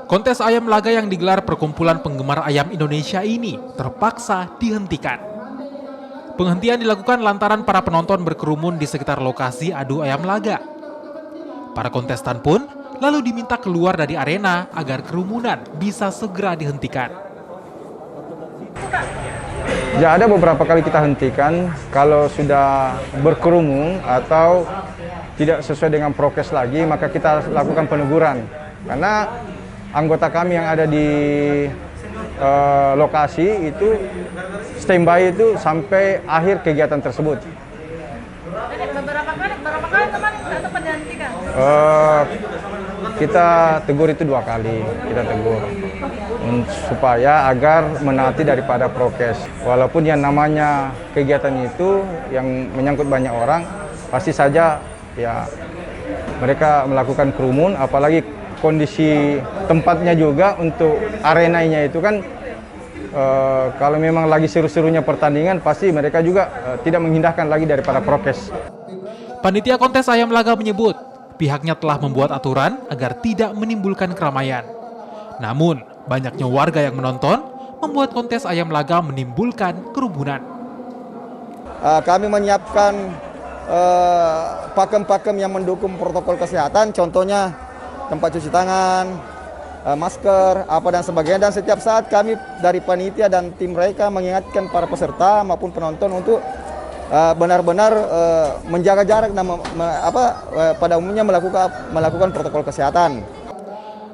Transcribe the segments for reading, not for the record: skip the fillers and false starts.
Kontes ayam laga yang digelar perkumpulan penggemar ayam Indonesia ini terpaksa dihentikan. Penghentian dilakukan lantaran para penonton berkerumun di sekitar lokasi adu ayam laga. Para kontestan pun lalu diminta keluar dari arena agar kerumunan bisa segera dihentikan. Ya, ada beberapa kali kita hentikan kalau sudah berkerumun atau tidak sesuai dengan prokes lagi, maka kita lakukan peneguran. Karena anggota kami yang ada di lokasi itu standby itu sampai akhir kegiatan tersebut. Beberapa kali teman nggak sempat dihentikan? Kita tegur itu 2 kali, kita tegur supaya agar menaati daripada prokes. Walaupun yang namanya kegiatan itu yang menyangkut banyak orang, pasti saja ya mereka melakukan kerumun, apalagi kondisi tempatnya juga untuk arenanya itu kan kalau memang lagi seru-serunya pertandingan, pasti mereka juga tidak mengindahkan lagi daripada prokes. Panitia kontes ayam laga menyebut pihaknya telah membuat aturan agar tidak menimbulkan keramaian. Namun, banyaknya warga yang menonton membuat kontes ayam laga menimbulkan kerumunan. Kami menyiapkan pakem-pakem yang mendukung protokol kesehatan, contohnya tempat cuci tangan, masker, apa dan sebagainya. Dan setiap saat kami dari panitia dan tim mereka mengingatkan para peserta maupun penonton untuk benar-benar menjaga jarak dan pada umumnya melakukan protokol kesehatan.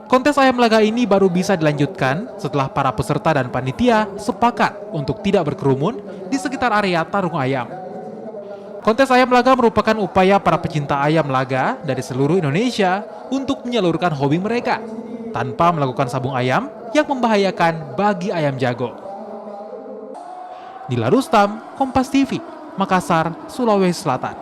Kontes ayam laga ini baru bisa dilanjutkan setelah para peserta dan panitia sepakat untuk tidak berkerumun di sekitar area tarung ayam. Kontes ayam laga merupakan upaya para pecinta ayam laga dari seluruh Indonesia untuk menyalurkan hobi mereka tanpa melakukan sabung ayam yang membahayakan bagi ayam jago. Nila Rustam, Kompas TV, Makassar, Sulawesi Selatan.